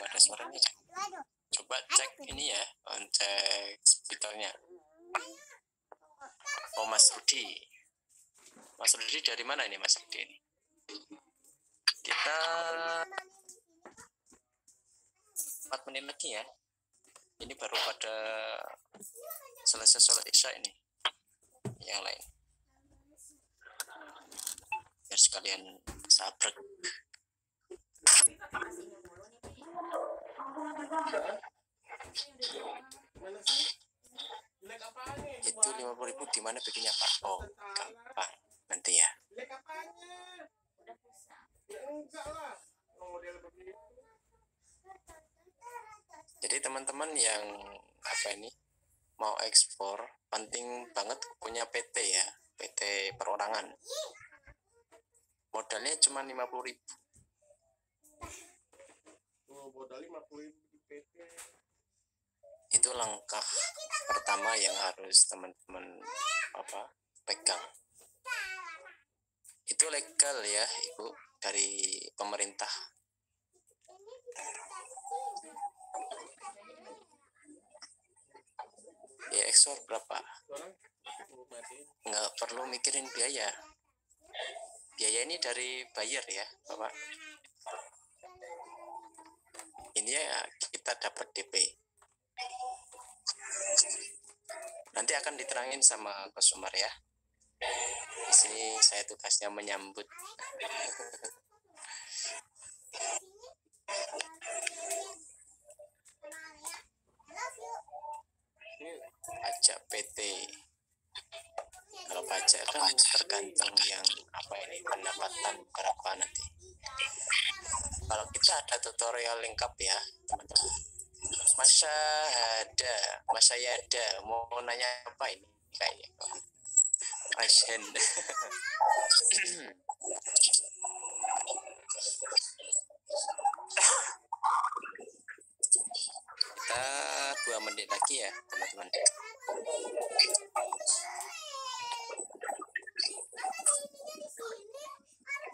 nggak ada suaranya. Coba cek ini ya, cek speakernya. Oh, Mas Rudi. Mas Rudi dari mana ini, Mas Rudi? Kita 4 menit lagi ya. Ini baru pada selesai sholat isya ini. Yang lain. Biar sekalian sabrek. Itu 50.000 di mana bikinnya, Pak? Oh, gampang. Nanti ya. Jadi teman-teman yang mau ekspor, penting banget punya PT ya, PT perorangan. Modalnya cuma 50.000. Modal 50.000 di PT. Itu langkah pertama yang harus teman-teman pegang. Itu legal ya, Ibu, dari pemerintah. Ya ekspor berapa? Nggak perlu mikirin biaya. Biaya ini dari buyer ya, Bapak. Ini ya kita dapat DP. Nanti akan diterangin sama customer ya. Di sini saya tugasnya menyambut. Pajak PT. Kalau pajak kan tergantung yang pendapatan berapa nanti. Kalau kita ada tutorial lengkap ya, teman-teman. Mas Yada, mau nanya apa ini? Kayaknya pasien. Kita 2 menit lagi ya, teman-teman.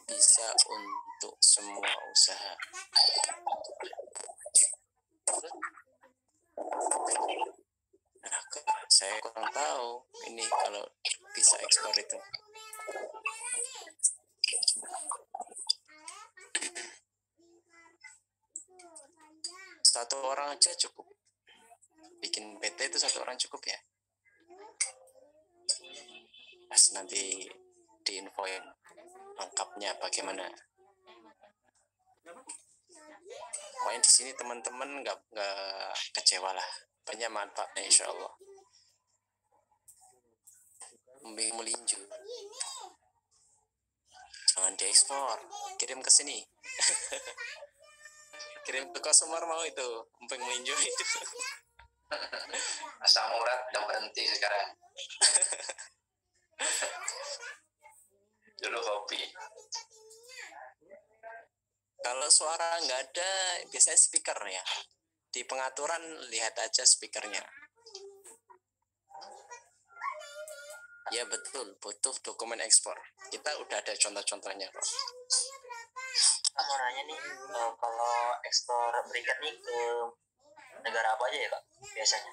Bisa untuk semua usaha. Nah, saya kurang tahu ini kalau bisa ekspor itu. Satu orang aja cukup. Bikin PT itu 1 orang cukup ya. Pas nanti diinfoin lengkapnya bagaimana. Pokoknya di sini teman-teman nggak kecewa lah. Banyak manfaatnya insya Allah. Kambing melinju. Jangan diekspor, kirim ke sini. Kirim ke customer mau itu, kambing melinju itu. Asam urat udah berhenti sekarang. Dulu hobi. Kalau suara nggak ada, biasanya speaker ya. Di pengaturan lihat aja speakernya. Ya betul, butuh dokumen ekspor. Kita udah ada contoh-contohnya kok. Mau nanya nih, kalau ekspor berikat nih ke negara apa aja ya Kak biasanya?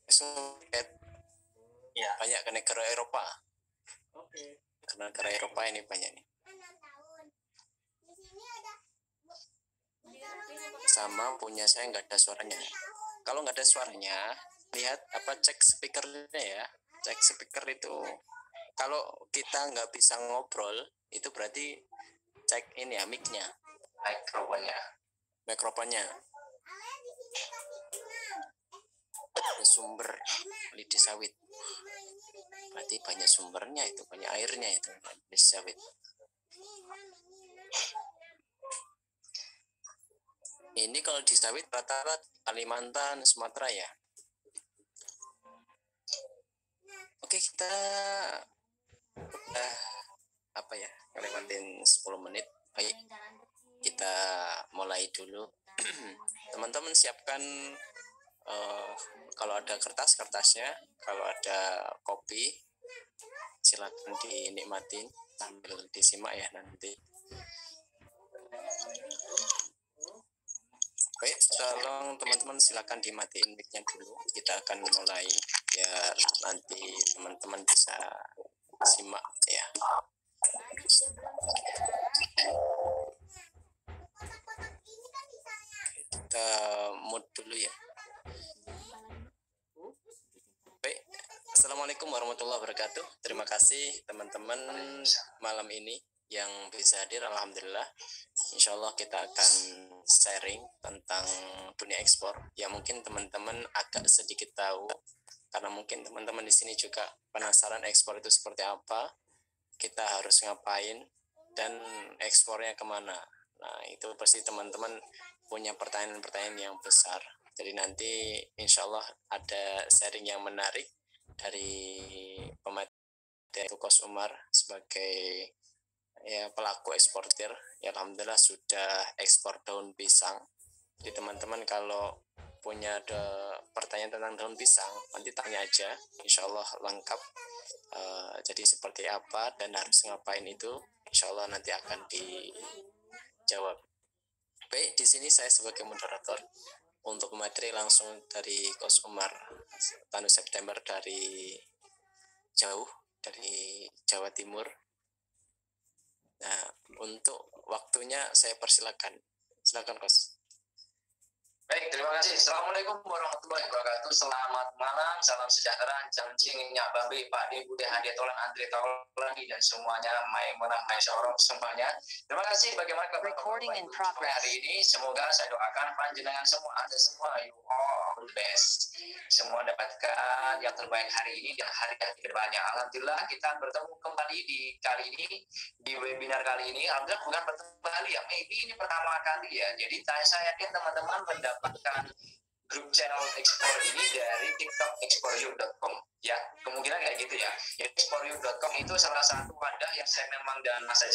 Ekspor Ya. Banyak ke negara Eropa. Oke. Karena negara Eropa ini banyak nih. Sama punya saya nggak ada suaranya. Kalau nggak ada suaranya, lihat cek speakernya ya. Cek speaker itu. Kalau kita nggak bisa ngobrol, itu berarti cek ini ya mic-nya, mikrofonnya. Ada sumber lidi sawit. Berarti banyak sumbernya itu, banyak airnya itu lidi sawit. Ini kalau di sawit rata-rata Kalimantan, Sumatera ya. Oke, kita ngelewatin 10 menit. Baik, kita mulai dulu. Teman-teman siapkan kalau ada kertasnya, kalau ada kopi silakan dinikmatin sambil disimak ya nanti. sekarang teman-teman silakan dimatiin mic-nya dulu. Kita akan mulai biar nanti teman-teman bisa simak ya. Kita mute dulu ya. Baik, Assalamualaikum warahmatullahi wabarakatuh. Terima kasih teman-teman malam ini yang bisa hadir. Alhamdulillah, insya Allah kita akan sharing tentang dunia ekspor. Ya mungkin teman-teman agak sedikit tahu, karena mungkin teman-teman di sini juga penasaran ekspor itu seperti apa, kita harus ngapain, dan ekspornya kemana. Nah itu pasti teman-teman punya pertanyaan-pertanyaan yang besar. Jadi nanti insya Allah ada sharing yang menarik dari pemateri Kos Umar sebagai ya pelaku eksportir. Ya alhamdulillah sudah ekspor daun pisang. Jadi teman-teman kalau punya ada pertanyaan tentang daun pisang, nanti tanya aja, insya Allah lengkap. Jadi seperti apa dan harus ngapain itu, insya Allah nanti akan dijawab. Baik, di sini saya sebagai moderator untuk materi langsung dari Kos Umar Tanu September dari jauh dari Jawa Timur. Nah, untuk waktunya saya persilakan. Silakan Kos. Baik, terima kasih. Assalamualaikum warahmatullahi wabarakatuh. Selamat malam, salam sejahtera, jancing, nyak babi, Pak D, Bude, Hadiah Tolan, Andre Tolani, dan semuanya, Maimunah, Maisyoroh, semuanya. Terima kasih bagaimana Recording in progress. hari ini. Semoga saya doakan panjenengan semua, Anda semua, you all the best. Semua dapatkan yang terbaik hari ini dan hari-hari kedepannya. Alhamdulillah kita bertemu kembali di kali ini, di webinar kali ini. Alhamdulillah bukan bertemu kembali ya, maybe ini pertama kali ya. Jadi saya yakin teman-teman mendapatkan grup channel ekspor ini dari TikTok ya, kemungkinan kayak gitu ya. Exporyou.com itu salah satu wadah yang saya memang dan saya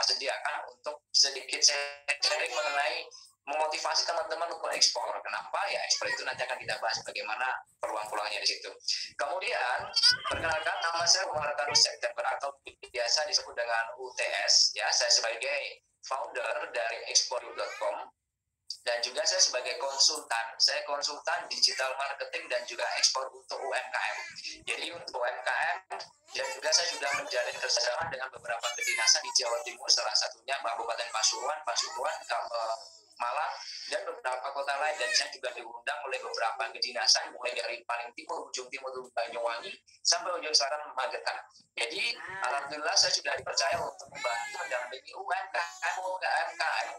sediakan untuk sedikit sharing mengenai memotivasi teman-teman untuk ekspor. Kenapa ya? Ekspor itu nanti akan kita bahas bagaimana peluang-peluangnya di situ. Kemudian perkenalkan, nama saya Umar Tanu September atau biasa disebut dengan UTS ya. Saya sebagai founder dari Exporyou.com. Dan juga saya sebagai konsultan, saya konsultan digital marketing dan juga ekspor untuk UMKM. Jadi untuk UMKM, dan juga saya sudah menjalin kerjasama dengan beberapa kedinasan di Jawa Timur, salah satunya Kabupaten Pasuruan, Malang, dan beberapa kota lain. Dan saya juga diundang oleh beberapa kedinasan, mulai dari paling timur, ujung timur Banyuwangi, sampai ujung selatan Magetan. Jadi, alhamdulillah saya sudah dipercaya untuk membantu mendampingi UMKM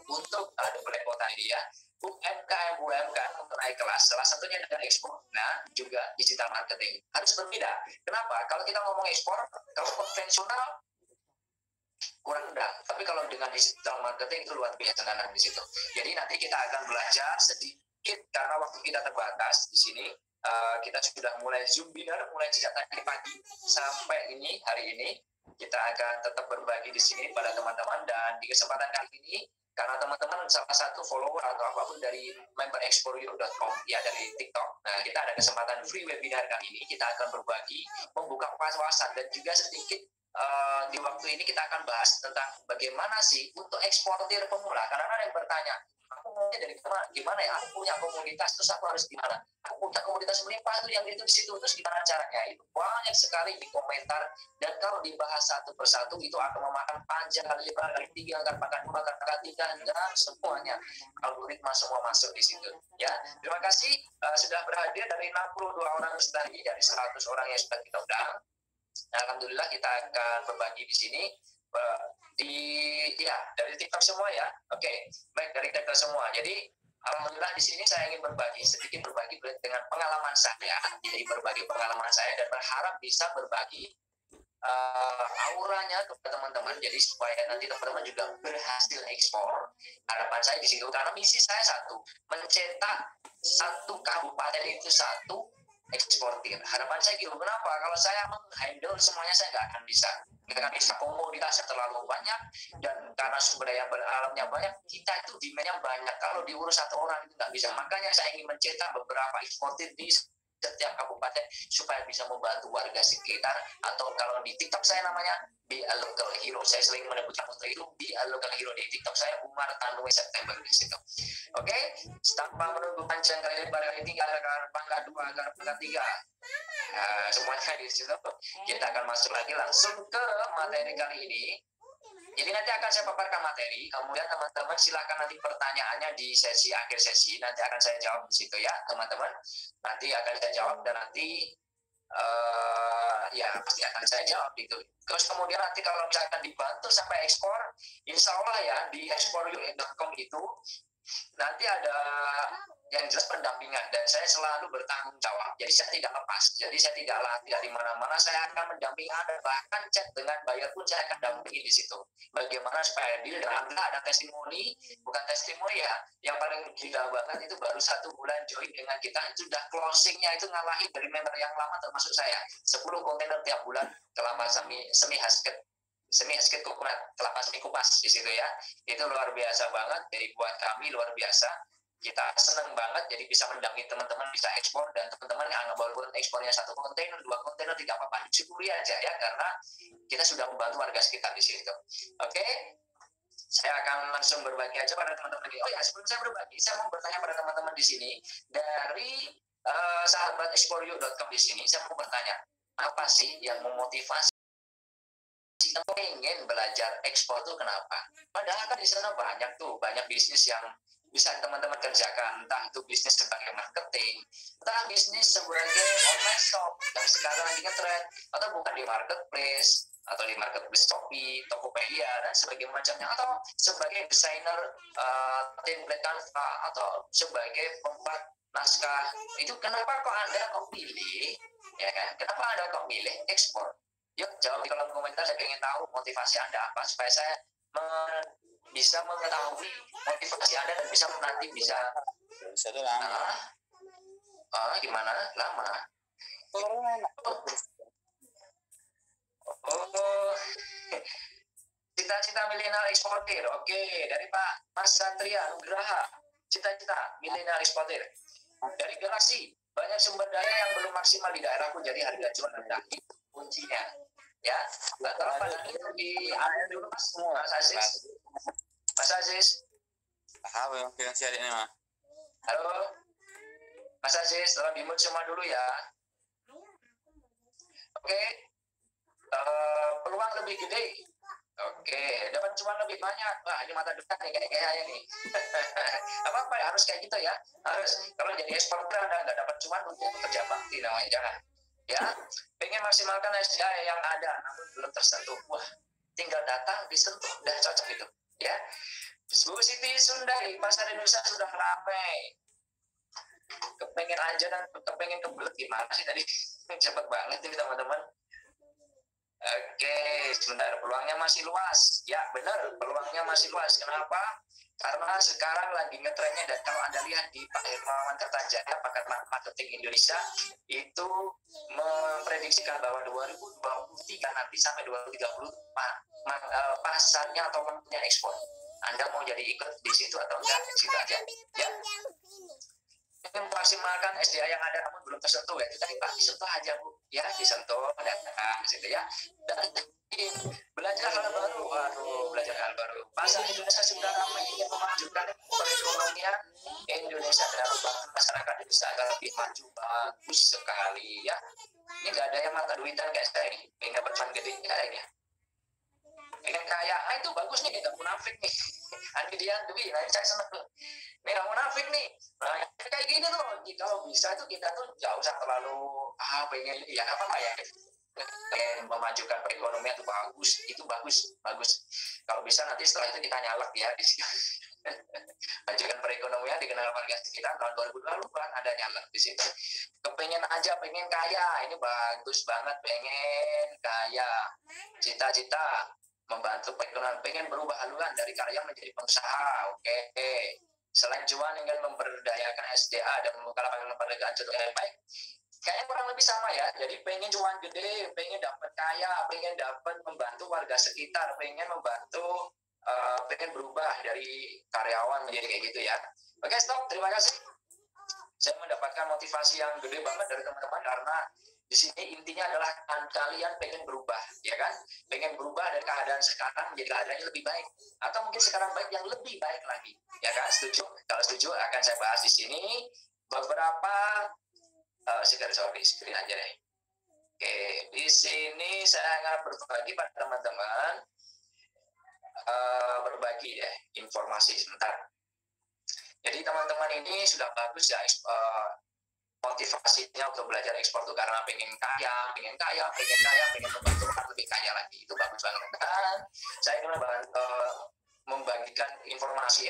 untuk double kota ini ya. UMKM untuk naik kelas, salah satunya dengan ekspor, nah juga digital marketing. Harus berbeda. Kenapa? Kalau kita ngomong ekspor, kalau konvensional kurang rendah, tapi kalau dengan digital marketing itu luar biasa kanan di situ. Jadi nanti kita akan belajar sedikit karena waktu kita terbatas di sini. Kita sudah mulai Zoom dinner, mulai sejak tadi pagi sampai hari ini kita akan tetap berbagi di sini pada teman-teman. Dan di kesempatan kali ini, karena teman-teman salah satu follower atau apapun dari member Exporyou.com ya, dari TikTok, nah kita ada kesempatan free webinar kali ini. Kita akan berbagi, membuka wawasan, dan juga sedikit di waktu ini kita akan bahas tentang bagaimana sih untuk eksportir pemula. Karena ada yang bertanya, aku maunya dari gimana ya, aku punya komunitas, terus aku harus gimana, aku punya komunitas melimpah itu yang itu di situ, terus gimana caranya. Itu banyak sekali di komentar, dan kalau dibahas satu persatu itu akan memakan panjang kali lebar, kali 3, akan makan 2, akan makan 3, dan semuanya algoritma semua masuk di situ ya. Terima kasih sudah berhadir dari 62 orang tadi, dari 100 orang yang sudah kita undang. Alhamdulillah kita akan berbagi di sini dari TikTok semua ya. Oke, baik, dari TikTok semua. Jadi alhamdulillah di sini saya ingin sedikit berbagi dengan pengalaman saya. Jadi berbagi pengalaman saya dan berharap bisa berbagi auranya kepada teman-teman. Jadi supaya nanti teman-teman juga berhasil ekspor. Harapan saya di situ, karena misi saya satu, mencetak satu kabupaten itu satu eksportir. Harapan saya gitu. Kenapa? Kalau saya menghandle semuanya, saya nggak akan bisa. Komoditasnya terlalu banyak, dan karena sumber daya alamnya banyak, kita itu demand-nya banyak. Kalau diurus satu orang itu nggak bisa. Makanya saya ingin mencetak beberapa eksportir di setiap kabupaten supaya bisa membantu warga sekitar, atau kalau di TikTok saya namanya Be a Local Hero. Saya sering menyebutkan moto itu Be a Local Hero di TikTok saya, Umar Tanwe September di situ. Oke, tanpa menunggu panjang kali lebar kali tinggal agar pangkat 2 agar pangkat 3. Nah, semuanya di situ. Kita akan masuk lagi langsung ke materi kali ini. Jadi nanti akan saya paparkan materi, kemudian teman-teman silakan nanti pertanyaannya di sesi akhir sesi, nanti akan saya jawab di situ ya teman-teman. Nanti akan saya jawab dan nanti ya pasti akan saya jawab itu. Terus kemudian nanti kalau misalkan dibantu sampai ekspor, insya Allah ya di ekspor.com itu nanti ada yang jelas pendampingan, dan saya selalu bertanggung jawab. Jadi saya tidak lepas, jadi saya tidak di mana-mana, saya akan mendampingi Anda, bahkan chat dengan bayar pun saya akan dampingi di situ. Bagaimana supaya deal, dan Anda ada testimoni, bukan testimoni ya, yang paling gila banget itu baru 1 bulan join dengan kita, itu sudah closingnya itu ngalahin dari member yang lama termasuk saya, 10 kontainer tiap bulan kelapa semi hasket coconut, kelapa semi kupas di situ ya. Itu luar biasa banget, jadi buat kami luar biasa. Kita senang banget jadi bisa mendampingi teman-teman bisa ekspor, dan teman-teman yang walaupun ekspornya 1 kontainer, 2 kontainer tidak apa-apa, disyukuri aja ya, karena kita sudah membantu warga sekitar di situ. Oke, saya akan langsung berbagi aja pada teman-teman ini. Oh ya, sebelum saya berbagi, saya mau bertanya pada teman-teman di sini dari sahabat ekspor.com di sini. Saya mau bertanya, apa sih yang memotivasi pengen belajar ekspor tuh kenapa? Padahal kan di sana banyak bisnis yang bisa teman-teman kerjakan, entah itu bisnis sebagai marketing, entah bisnis sebagai online shop yang sekarang lagi ngetren, atau bukan di marketplace, atau di marketplace Shopee, Tokopedia, dan sebagainya macamnya, atau sebagai desainer template Canva, atau sebagai pembuat naskah. Itu kenapa kok Anda pilih, ya kan? Kenapa Anda kok pilih ekspor? Yuk jawab di kolom komentar, saya ingin tahu motivasi Anda apa, supaya saya bisa mengetahui motivasi Anda dan bisa nanti bisa gimana lama. Oh, cita-cita milenial eksportir. Oke, dari Pak Mas Satria Nugraha. Cita-cita milenial eksportir. Dari Galaksi, banyak sumber daya yang belum maksimal di daerahku, jadi harga jual rendah. Itu kuncinya. Ya, nggak tahu pada itu di dulu Mas Aziz. Mas Aziz. Apa yang finansial ini mah? Halo. Mas Aziz, tolong di-mute semua dulu ya. Oke. Peluang lebih gede. Oke, dapat cuan lebih banyak. Wah, ini mata depan nih kayak saya nih. Apa ya, harus kayak gitu ya. Harus kalau jadi eksporter Anda nggak dapat cuan untuk kerja bakti namanya, jangan. Ya, pengen maksimalkan SDA yang ada namun belum tersentuh. Wah, tinggal datang disentuh, udah cocok gitu. Ya, Bu Siti Sundari, pasar Indonesia sudah ramai. Kepengen aja dan kepengen kebelet gimana sih tadi? Cepet banget ini teman-teman. Oke, sebentar, peluangnya masih luas. Ya, benar, peluangnya masih luas. Kenapa? Karena sekarang lagi ngetrennya, dan kalau Anda lihat di Pak Hermawan Kertajaya, pakar marketing Indonesia, itu memprediksikan bahwa 2023 nanti sampai 2030 pasarnya atau waktunya ekspor. Anda mau jadi ikut di situ atau enggak, di situ aja. Ya. Ini memaksimalkan SDA yang ada namun belum tersentuh ya. Tadi Pak disentuh aja Bu, ya disentuh datang di situ ya. Dan belajar hal baru, belajar hal baru. Pasar Indonesia sudah ramai ingin memajukan perekonomian Indonesia dan masyarakat Indonesia agar lebih maju, bagus sekali ya. Ini nggak ada yang mata duitan kayak saya ini, pengen dapat cuan gede kayaknya. Pengen kaya, itu bagus nih, nggak munafik nih. Andi Dian Dwi, nah saya seneng. Ini nggak munafik nih. Nah kayak gini tuh, kalau bisa tuh kita tuh nggak usah terlalu pengen ya apa ya. Pengen memajukan perekonomian itu bagus. Kalau bisa nanti setelah itu kita nyalek ya di sini. Majukan perekonomian dikenal warga sekitar tahun 2020 kan ada nyalek di situ. Pengen kaya, ini bagus banget, pengen kaya. Cita-cita membantu perekonomian, pengen berubah haluan dari karya menjadi pengusaha. Oke. Selain cuan ingin memberdayakan SDA dan membuka lapangan pekerjaan contoh yang baik, kayaknya kurang lebih sama ya. Jadi pengen cuan gede, pengen dapat kaya, pengen dapat membantu warga sekitar, pengen membantu, pengen berubah dari karyawan menjadi kayak gitu ya. Oke, stop. Terima kasih. saya mendapatkan motivasi yang gede banget dari teman-teman, karena di sini intinya adalah kalian pengen berubah, ya kan? Pengen berubah dari keadaan sekarang menjadi keadaan yang lebih baik, atau mungkin sekarang baik yang lebih baik lagi, ya kan? Setuju? Kalau setuju akan saya bahas di sini beberapa screen aja deh. Oke, di sini saya akan berbagi pada teman-teman, berbagi ya informasi sebentar. Jadi teman-teman ini sudah bagus ya, motivasinya untuk belajar ekspor itu karena pengen kaya, pengen membantu orang lebih kaya lagi. Itu bagus banget. Dan saya ingin membagikan informasi.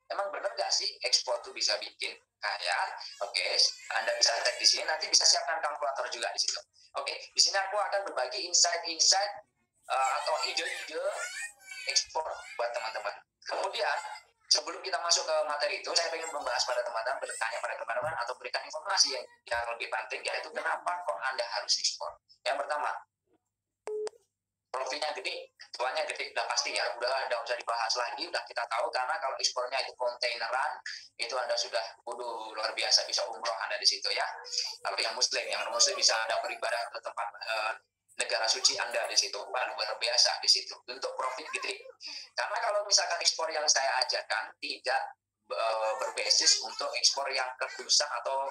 Emang benar nggak sih ekspor itu bisa bikin kaya? Oke, Anda bisa cek di sini. Nanti bisa siapkan kalkulator juga di situ. Oke, di sini aku akan berbagi insight-insight atau ide-ide ekspor buat teman-teman. Kemudian sebelum kita masuk ke materi itu, saya ingin membahas pada teman-teman, bertanya pada teman-teman, atau berikan informasi yang lebih penting, yaitu kenapa kok Anda harus ekspor. Yang pertama, profitnya gede, cuannya gede, udah pasti ya, udah usah dibahas lagi, udah kita tahu, karena kalau ekspornya itu kontaineran, itu Anda sudah luar biasa, bisa umroh Anda di situ ya. Kalau yang muslim bisa Anda beribadah ke tempat negara suci Anda di situ, luar biasa di situ untuk profit gede. Karena kalau misalkan ekspor yang saya ajarkan tidak berbasis untuk ekspor yang kedusan atau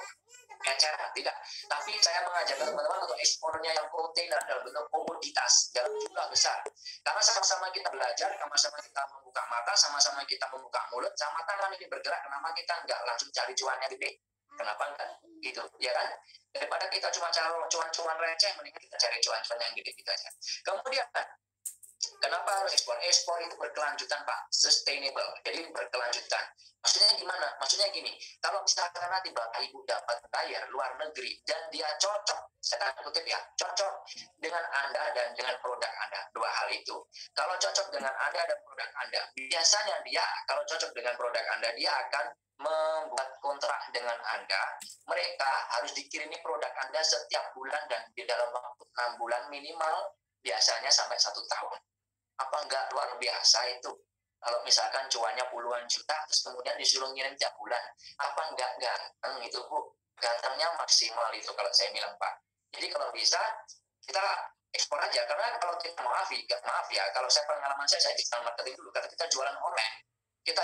eceran, tidak. Tapi saya mengajarkan teman-teman untuk ekspornya yang kontainer dalam bentuk komoditas dalam jumlah besar. Karena sama-sama kita belajar, sama-sama kita membuka mata, sama-sama kita membuka mulut, sama tangan ini bergerak. Kenapa kita nggak langsung cari cuannya gede? Kenapa enggak? Gitu, ya kan? Daripada kita cuma cari cuan-cuan receh, mendingan kita cari cuan-cuan yang gede gitu aja. Kemudian, kenapa harus ekspor? Ekspor itu berkelanjutan, Pak. Sustainable. Jadi berkelanjutan. Maksudnya gimana? Maksudnya gini, kalau misalkan nanti Bapak Ibu dapat bayar luar negeri dan dia cocok, saya kutip ya, cocok dengan Anda dan dengan produk Anda. Dua hal itu. Kalau cocok dengan Anda dan produk Anda, biasanya dia, kalau cocok dengan produk Anda, dia akan membuat kontrak dengan Anda. Mereka harus dikirimi produk Anda setiap bulan dan di dalam waktu 6 bulan minimal, biasanya sampai 1 tahun. Apa enggak luar biasa itu? Kalau misalkan cuannya puluhan juta, terus kemudian disuruh ngirim tiap bulan, apa enggak ganteng itu, Bu? Gantengnya maksimal itu kalau saya bilang, Pak. Jadi kalau bisa, kita ekspor aja. Karena kalau kita maaf ya, kalau saya pengalaman saya digital marketing dulu, karena kita jualan online, kita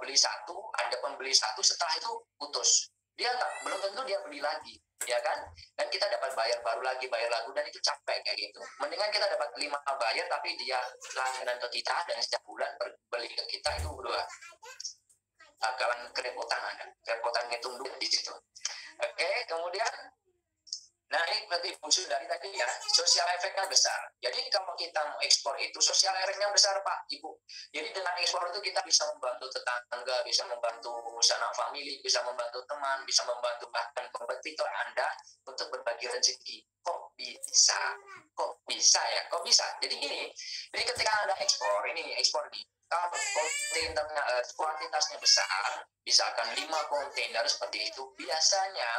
beli satu, ada pembeli satu, setelah itu putus. Dia belum tentu dia beli lagi, ya kan? Dan kita dapat bayar baru lagi, bayar lagu, dan itu capek kayak gitu. Mendingan kita dapat 5 bayar, tapi dia langganan ke kita, dan setiap bulan beli ke kita, itu udah bakalan kerepotan ngitung duit di situ. Oke, kemudian, nah ini berarti fungsi dari tadi ya, sosial efeknya besar. Jadi kalau kita mau ekspor itu, sosial efeknya besar, Pak, Ibu. Jadi dengan ekspor itu kita bisa membantu tetangga, bisa membantu sanak famili, bisa membantu teman, bisa membantu bahkan kompetitor Anda untuk berbagi rezeki. Kok bisa? Kok bisa ya? Kok bisa? Jadi gini, jadi ketika Anda ekspor nih, kalau kontainernya kuantitasnya besar, misalkan 5 kontainer seperti itu, biasanya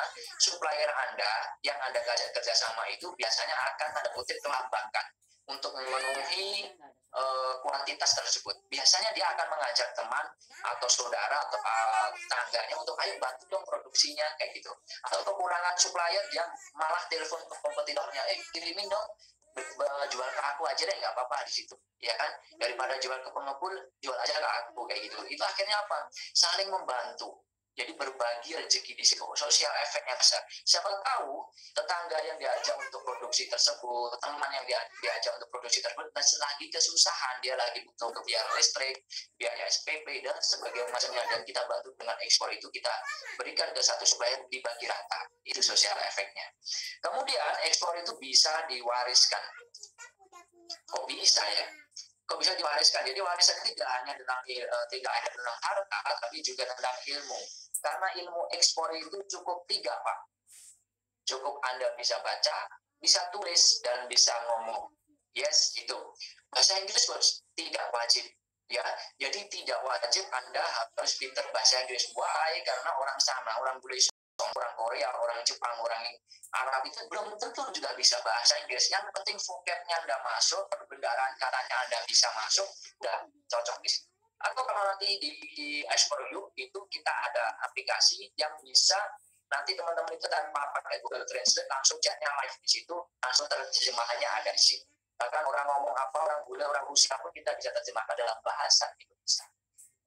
supplier Anda yang Anda kerjasama itu biasanya akan tanda kutip terlambatkan untuk memenuhi kuantitas tersebut. Biasanya dia akan mengajak teman atau saudara atau tangganya untuk ayo bantu dong produksinya kayak gitu. Atau kekurangan supplier, dia malah telepon ke kompetitornya, kirimin dong, jual ke aku aja deh, nggak apa-apa di situ, ya kan? Daripada jual ke pengepul, jual aja ke aku kayak gitu. Itu akhirnya apa? Saling membantu. Jadi berbagi rezeki di situ, sosial efeknya besar. Siapa tahu tetangga yang diajak untuk produksi tersebut, teman yang diajak untuk produksi tersebut, dan lagi kesusahan, dia lagi butuh untuk biaya listrik, biaya SPP, dan sebagainya macamnya. Dan kita bantu dengan ekspor itu, kita berikan ke satu supaya dibagi rata. Itu sosial efeknya. Kemudian ekspor itu bisa diwariskan. Kok bisa ya? Kok bisa diwariskan? Jadi warisan tidak hanya tentang harta, tapi juga tentang ilmu. Karena ilmu ekspor itu cukup 3, Pak. Cukup Anda bisa baca, bisa tulis, dan bisa ngomong. Yes, itu. Bahasa Inggris Bos, tidak wajib. Ya, jadi tidak wajib Anda harus pintar bahasa Inggris. Why? Karena orang sana, orang bule, orang Korea, orang Jepang, orang Arab itu belum tentu juga bisa bahasa Inggris. Yang penting vocabnya Anda masuk, perbendaharaan katanya Anda bisa masuk, udah cocok di situ. Atau kalau nanti di Explore You itu kita ada aplikasi yang bisa nanti teman-teman itu tanpa pakai Google Translate langsung chatnya live di situ, langsung terjemahannya ada di situ. Bahkan orang ngomong apa, orang bule, orang Rusia pun kita bisa terjemahkan dalam bahasa Indonesia.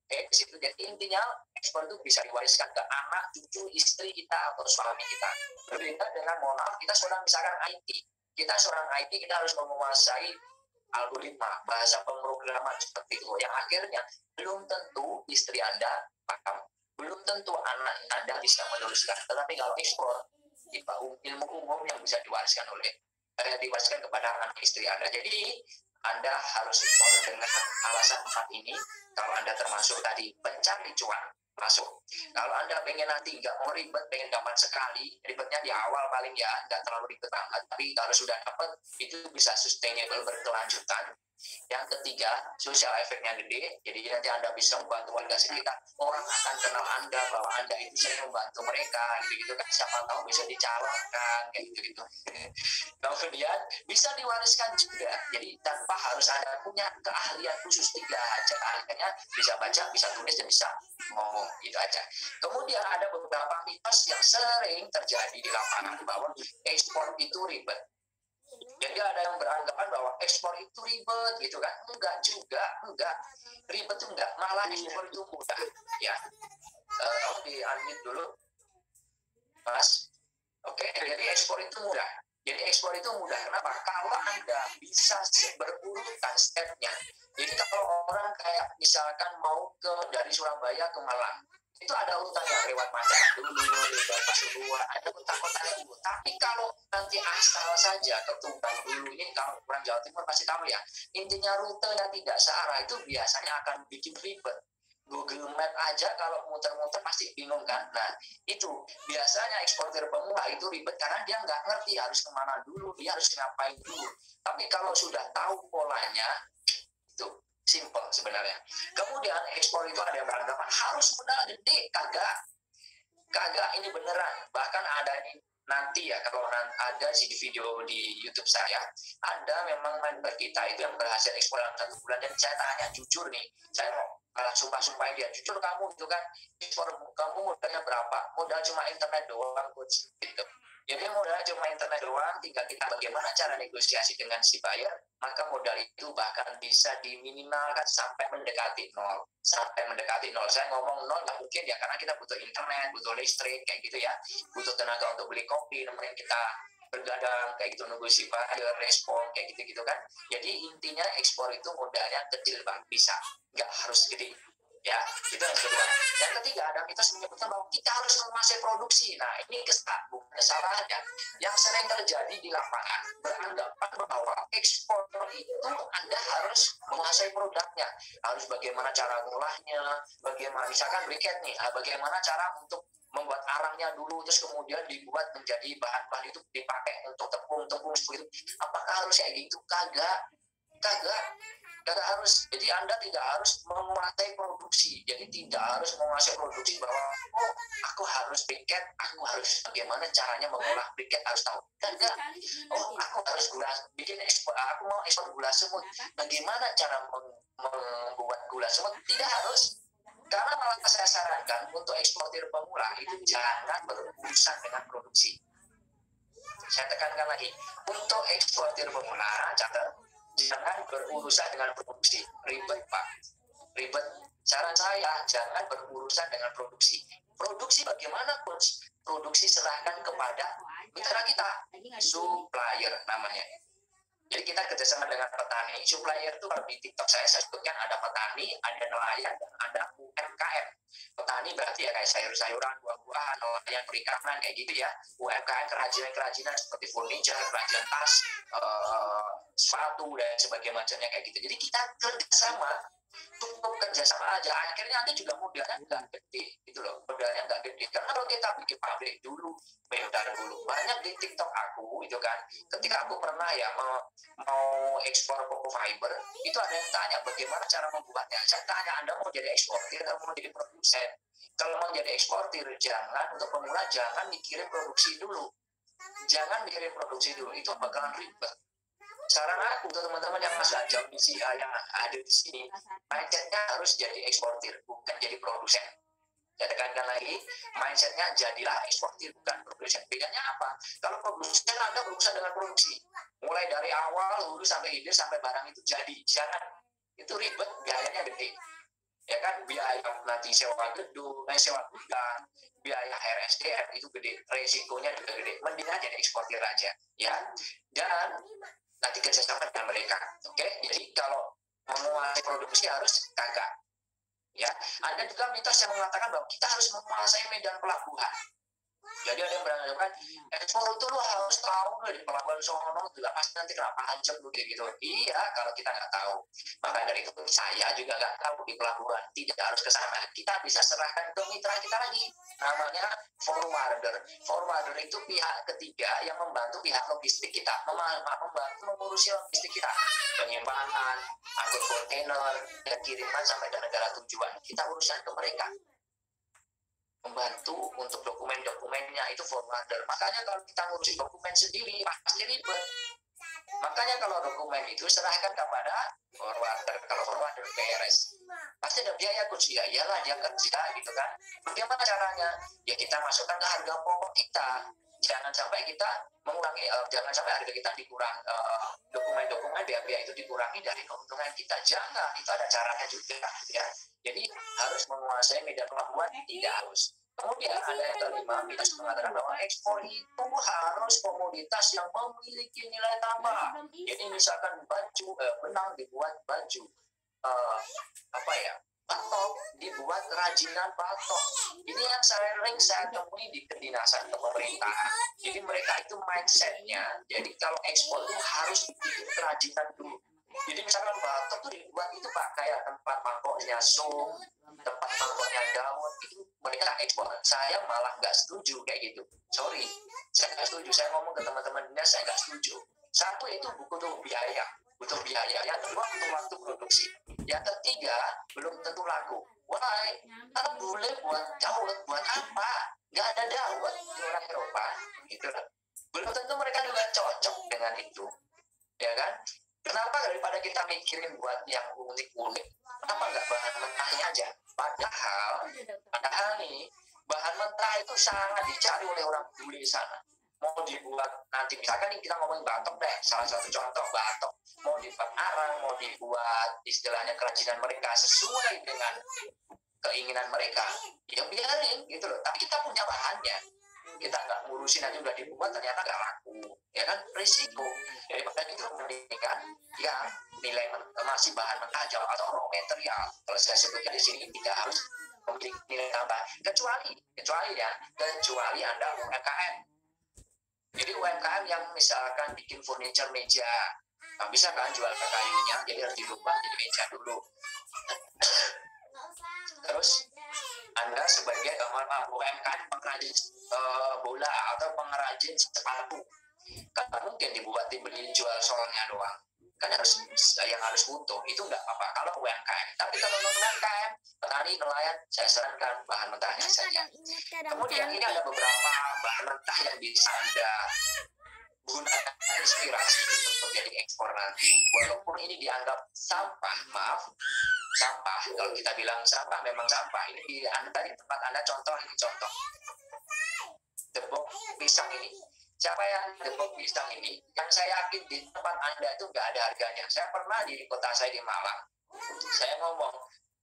Oke, di situ. Jadi intinya ekspor itu bisa diwariskan ke anak, cucu, istri kita atau suami kita. Berbeda dengan, mohon maaf, kita seorang misalkan IT. Kita seorang IT, kita harus menguasai algoritma, bahasa pemrograman seperti itu. Yang akhirnya belum tentu istri Anda paham, belum tentu anak Anda bisa meneruskan. Tetapi kalau ekspor, ilmu umum yang bisa diwariskan kepada anak istri Anda. Jadi Anda harus ekspor dengan alasan 4 ini. Kalau Anda termasuk tadi pencari cuan, masuk. Kalau Anda pengen nanti nggak mau ribet, pengen dapat sekali, ribetnya di awal paling ya, nggak terlalu ribet banget, tapi kalau sudah dapat, itu bisa sustainable, berkelanjutan. Yang ketiga, sosial efeknya gede, jadi nanti Anda bisa membantu warga sekitar, orang akan kenal Anda, bahwa Anda itu sering membantu mereka, gitu-gitu kan, siapa tahu bisa dicalonkan, kayak gitu-gitu. Kemudian, bisa diwariskan juga, jadi tanpa harus Anda punya keahlian khusus 3 aja, keahliannya bisa baca, bisa tulis, dan bisa ngomong, gitu aja. Kemudian ada beberapa mitos yang sering terjadi di lapangan, bahwa ekspor itu ribet. Jadi ada yang beranggapan bahwa ekspor itu ribet gitu kan. Enggak juga, enggak. Ribet itu enggak, malah ekspor itu mudah. Ya, kamu di-unmute dulu, Mas. Oke, jadi ekspor itu mudah. Jadi ekspor itu mudah. Kenapa? Kalau Anda bisa berurutan stepnya. Jadi kalau orang kayak misalkan mau dari Surabaya ke Malang, itu ada urutannya, lewat Mandala dulu, lewat Pasuruan, ada kota-kotanya dulu. Tapi kalau nanti asal saja ke Tuban dulu, ini kalau orang Jawa Timur pasti tahu ya, intinya rutenya tidak searah, itu biasanya akan bikin ribet. Google Map aja kalau muter-muter pasti bingung kan. Nah, itu biasanya eksportir pemula itu ribet karena dia nggak ngerti harus kemana dulu, dia harus ngapain dulu. Tapi kalau sudah tahu polanya, itu simple sebenarnya. Kemudian ekspor itu ada yang beranggapan harus modal gede, kagak ini beneran. Bahkan ada nanti ya, kalau ada di video di YouTube saya, ada memang member kita itu yang berhasil ekspor dalam 1 bulan, dan saya tanya jujur nih, saya mau malah sumpah-sumpahin dia, jujur kamu itu kan ekspor kamu modalnya berapa? Modal cuma internet doang, coach, gitu. Jadi modalnya cuma internet doang, tinggal kita bagaimana cara negosiasi dengan si buyer, maka modal itu bahkan bisa diminimalkan sampai mendekati nol. Sampai mendekati nol. Saya ngomong nol nggak mungkin ya, karena kita butuh internet, butuh listrik, kayak gitu ya. Butuh tenaga untuk beli kopi, nemenin kita bergadang, kayak gitu, nunggu si buyer respon, kayak gitu-gitu kan. Jadi intinya ekspor itu modalnya kecil bang, bisa. Nggak harus gede. Ya, itu yang kedua. Yang ketiga, ada mitos menyebutkan bahwa kita harus menguasai produksi. Nah, ini bukan kesalahannya. Yang sering terjadi di lapangan beranggapan bahwa ekspor itu Anda harus menguasai produknya. Harus bagaimana cara ngolahnya, bagaimana misalkan briket nih, bagaimana cara untuk membuat arangnya dulu, terus kemudian dibuat menjadi bahan-bahan itu dipakai untuk tepung-tepung seperti itu. Apakah harus kayak gitu? Kagak harus. Jadi Anda tidak harus menguasai produksi. Jadi tidak harus menguasai produksi bahwa aku harus briket, aku harus bagaimana caranya mengolah briket, harus tahu. Tidak. Aku harus bikin ekspor, aku mau ekspor gula semut. Bagaimana cara membuat gula semut? Tidak harus. Karena malah saya sarankan untuk eksportir pemula itu jangan berurusan dengan produksi. Saya tekankan lagi, untuk eksportir pemula, catat, jangan berurusan dengan produksi. Ribet, Pak. Ribet. Saran saya, jangan berurusan dengan produksi. Produksi bagaimana, Coach? Produksi serahkan kepada mitra kita, supplier namanya. Jadi kita kerjasama dengan petani. Supplier itu kalau di TikTok saya sebutkan ada petani, ada nelayan, dan ada UMKM. Petani berarti ya kayak sayur-sayuran, buah-buahan, nelayan perikanan, kayak gitu ya. UMKM kerajinan-kerajinan seperti furniture, kerajinan tas, sepatu, dan sebagainya macamnya kayak gitu. Jadi kita kerjasama, cukup kerjasama aja. Akhirnya nanti juga modalnya nggak gede, gitu loh. Modalnya nggak gede. Karena kalau kita bikin pabrik dulu, bentar dulu. Banyak di TikTok aku, itu kan, ketika aku pernah ya mau ekspor coco fiber, itu ada yang tanya bagaimana cara membuatnya. Saya tanya, Anda mau jadi eksportir atau mau jadi produsen? Kalau mau jadi eksportir, jangan, untuk pemula jangan mikirin produksi dulu. Jangan mikirin produksi dulu, itu bakalan ribet. saran aku untuk teman-teman yang masih ada yang ada di sini, mindsetnya harus jadi eksportir, bukan jadi produsen. Saya tekankan lagi, mindsetnya jadilah eksportir, bukan produsen. Bedanya apa? Kalau produsen, Anda berurusan dengan produksi. Mulai dari awal, hulu sampai hilir, sampai barang itu jadi. Jangan, itu ribet, biayanya gede. Ya kan, biaya nanti sewa gedung, sewa gudang, biaya RSDM itu gede, resikonya juga gede. Mendingan jadi eksportir aja. Ya, dan nanti kerjasama dengan mereka. Oke, jadi kalau menguasai produksi harus kakak. Ya, ada juga mitos yang mengatakan bahwa kita harus menguasai medan pelabuhan. Jadi ada yang beranggapan ekspor itu lo harus tahu di pelabuhan sono juga pasti nanti kena pajak gitu. Iya, kalau kita nggak tahu. Maka dari itu saya juga nggak tahu di pelabuhan. Tidak harus ke sana. Kita bisa serahkan ke mitra kita lagi. Namanya forwarder. Forwarder itu pihak ketiga yang membantu pihak logistik kita, membantu mengurusi logistik kita, penyimpanan, angkut kontainer, dan kiriman sampai ke negara tujuan. Kita urusan ke mereka. Membantu untuk dokumen-dokumennya itu forwarder. Makanya kalau kita ngurusin dokumen sendiri pasti ribet. Makanya kalau dokumen itu serahkan kepada forwarder. Kalau forwarder beres, pasti ada biaya coach. Ya iyalah, dia kerja gitu kan. Bagaimana caranya? Ya kita masukkan ke harga pokok kita. Jangan sampai kita mengurangi, jangan sampai harga kita dikurang, dokumen-dokumen biaya itu dikurangi dari keuntungan kita. Jangan, itu ada caranya juga ya. Jadi harus menguasai medan pelabuhan, tidak harus. Kemudian ada yang kelima, mitos mengatakan bahwa ekspor itu harus komoditas yang memiliki nilai tambah. Jadi misalkan baju, benang dibuat baju, batok dibuat kerajinan batok. Ini yang saya temui di kedinasan pemerintahan. Jadi mereka itu mindsetnya. Jadi kalau ekspor itu harus bikin kerajinan dulu. Jadi misalkan batok itu dibuat itu Pak, kayak tempat mangkoknya sup, tempat mangkoknya daun, itu mereka ekspor. Saya malah nggak setuju kayak gitu. Sorry, saya nggak setuju. Saya ngomong ke teman-teman dinas, saya nggak setuju. Satu itu butuh biaya. Yang kedua butuh waktu produksi. Yang ketiga belum tentu laku. Why? Karena boleh buat dawet, buat apa? Nggak ada dawet di orang Eropa, gitu. Belum tentu mereka juga cocok dengan itu, ya kan? Kenapa daripada kita mikirin buat yang unik-unik, kenapa nggak bahan mentahnya aja? Padahal nih, bahan mentah itu sangat dicari oleh orang bule sana. Mau dibuat nanti, misalkan nih kita ngomongin batok deh, salah satu contoh batok. Mau dibuat arang, mau dibuat istilahnya kerajinan mereka sesuai dengan keinginan mereka, ya biarin gitu loh. Tapi kita punya bahannya. Kita nggak ngurusin aja udah dibuat ternyata nggak laku, ya kan, risiko. Daripada itu mendingan yang nilai masih bahan mentah atau raw material. Kalau saya sebutkan di sini tidak harus memiliki nilai tambah, kecuali Anda UMKM. Jadi UMKM yang misalkan bikin furniture meja, bisa kan jual ke kayunya, jadi harus dirubah jadi meja dulu. Terus Anda sebagai UMKM pengrajin bola atau pengrajin sepatu, kan mungkin dibuat dibeli jual solnya doang, kan harus yang harus utuh, itu nggak apa-apa kalau UMKM. Tapi kalau non UMKM, petani, nelayan, saya sarankan bahan mentahnya saja. Kemudian ini ada beberapa bahan mentah yang bisa Anda gunakan inspirasi untuk jadi ekspor nanti, walaupun ini dianggap sampah. Kalau kita bilang sampah, memang sampah. Ini di tempat Anda, contoh debok pisang ini. Siapa yang debok pisang ini? Yang saya yakin di tempat Anda itu nggak ada harganya. Saya pernah di kota saya di Malang, saya ngomong,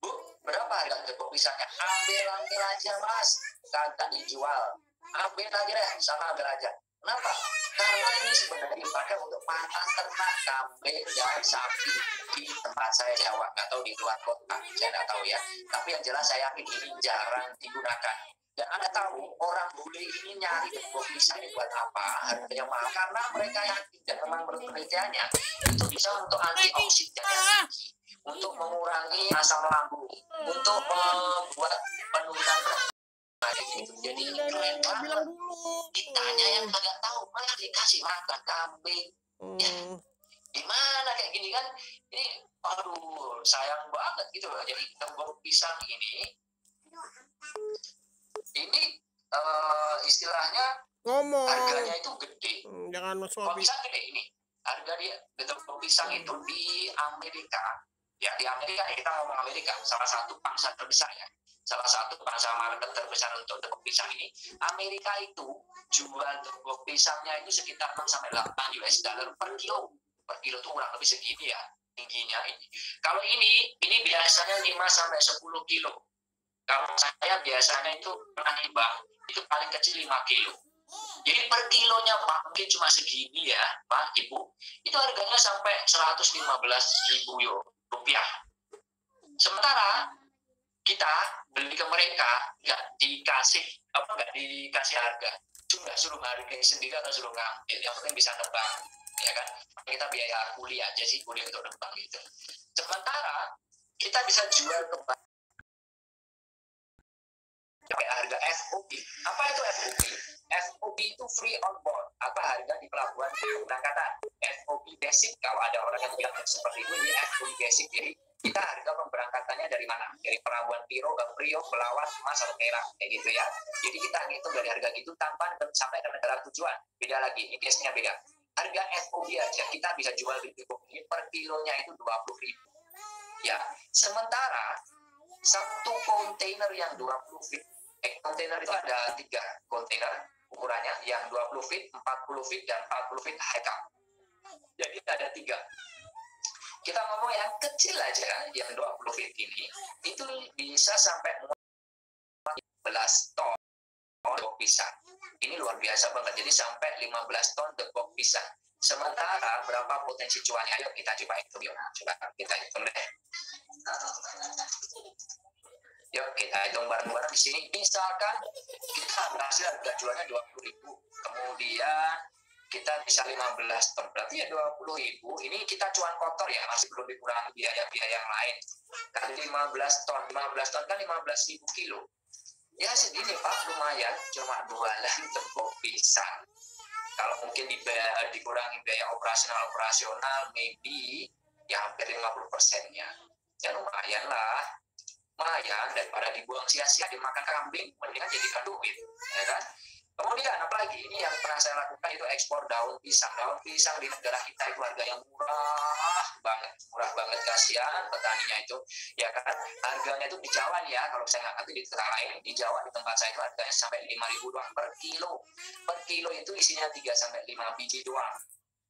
Bu, berapa harga debok pisangnya? Ambil aja Mas, kagak dijual. Ambil aja deh, ambil aja. Kenapa? Karena ini sebenarnya dipakai untuk pakan ternak kambing dan sapi di tempat saya Jawa. Nggak tahu di luar kota, saya nggak tahu ya. Tapi yang jelas saya yakin ini jarang digunakan. Dan Anda tahu orang bule ini nyari debok pisang buat apa? Harganya mahal karena mereka yakin dan memang menurut penelitiannya itu bisa untuk antioksidan yang tinggi, untuk mengurangi asam lambung, untuk membuat penurunan berat. Gitu. Jadi keren banget. Kitanya yang kagak tahu malah dikasih makan kambing. Ya, gimana kayak gini kan? Ini aduh sayang banget gitu loh. Jadi debok pisang ini istilahnya ngomong harganya itu gede. jangan Kok bisa gede ini? Harga di tepung pisang itu di Amerika, ya di Amerika, kita ngomong Amerika, salah satu pangsa terbesar ya, salah satu pangsa market terbesar untuk tepung pisang ini, Amerika itu jual tepung pisangnya itu sekitar 6 sampai 8 US dollar per kilo. Per kilo itu kurang lebih segini ya tingginya ini. Kalau ini biasanya 5 sampai 10 kilo. Kalau saya biasanya itu pernah nimbang, itu paling kecil 5 kilo. Jadi per kilonya Pak, mungkin cuma segini ya Pak, Ibu. Itu harganya sampai 115.000 rupiah. Sementara kita beli ke mereka nggak dikasih harga, cuma suruh hargai sendiri atau suruh ngambil, yang penting bisa nebang, ya kan? Kita biaya kuli aja sih, kuli untuk nebang gitu. Sementara kita bisa jual ke harga FOB. Apa itu FOB? FOB itu free on board, harga di pelabuhan keberangkatan. FOB basic, kalau ada orang yang bilang seperti itu, ini FOB basic. Jadi kita harga pemberangkatannya dari mana? Dari pelabuhan Piro ke Priok, Belawan, Mas, atau Perak, kayak gitu ya. Jadi kita ngitung dari harga gitu tanpa sampai ke negara tujuan. Beda lagi, ini case-nya beda. Harga FOB aja kita bisa jual di ini per kilonya itu 20.000. Ya, sementara satu kontainer yang 20 feet, kontainer itu ada 3 kontainer ukurannya, yang 20 feet, 40 feet, dan 40 feet high cap. Jadi ada 3. Kita ngomong yang kecil aja, yang 20 feet ini, itu bisa sampai 15 ton tepung pisang. Ini luar biasa banget, jadi sampai 15 ton tepung pisang. Sementara berapa potensi cuannya? Ayo kita coba hitung yuk. Coba kita hitung deh. Yuk kita hitung bareng-bareng di sini. Misalkan kita berhasil harga jualnya 20.000, kemudian kita bisa 15 ton, berarti ya 20.000. Ini kita cuan kotor ya, masih belum dikurangi biaya-biaya yang lain. Kali 15 ton kan 15.000 kilo. Ya segini Pak, lumayan, cuma jualan tepung pisang. Kalau mungkin dikurangi biaya operasional, maybe ya hampir 50%-nya. Ya lumayan lah. Lumayan, daripada dibuang sia-sia dimakan kambing, mendingan jadikan duit, ya kan? Kemudian apalagi ini yang pernah saya lakukan itu ekspor daun pisang. Daun pisang di negara kita itu harga yang murah banget, kasihan petaninya itu, ya kan? Harganya itu di Jawa nih ya, kalau saya nggak ngerti di tempat lain, di Jawa di tempat saya itu harganya sampai 5.000 doang per kilo. Per kilo itu isinya 3 sampai 5 biji doang.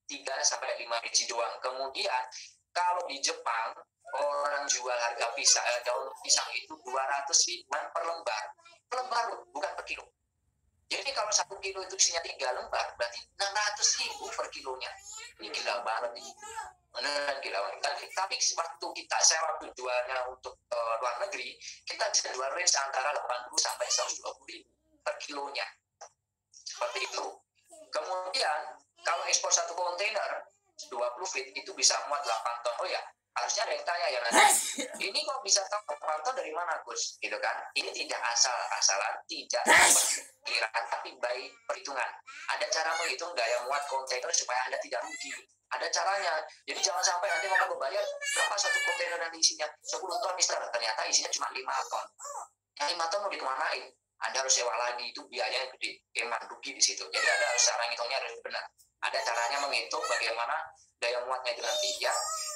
3 sampai 5 biji doang. Kemudian kalau di Jepang orang jual harga daun pisang itu 200 ribuan per lembar. Per lembar bukan per kilo. Jadi kalau 1 kilo itu isinya 3 lembar, berarti 600.000 per kilonya. Ini gila banget nih. Beneran gila banget. Tapi saya waktu jualnya untuk luar negeri, kita bisa jual range antara 80 sampai 120.000 per kilonya. Seperti itu. Kemudian kalau ekspor 1 kontainer 20 feet itu bisa muat 8 ton. Oh ya, harusnya ada yang tanya ya nanti, ini kok bisa tahu 8 ton dari mana Gus? Gitu kan? Ini tidak asal-asalan, tidak perkiraan, tapi baik perhitungan. Ada cara menghitung daya muat kontainer supaya Anda tidak rugi. Ada caranya. Jadi jangan sampai nanti mau bayar berapa 1 kontainer nanti isinya 10 ton mister, ternyata isinya cuma 5 ton. Yang 5 ton mau dikemanain? Anda harus sewa lagi, itu biayanya gede, emang rugi di situ. Jadi Anda harus cara ngitungnya harus benar. Ada caranya menghitung bagaimana daya muatnya itu nanti ya.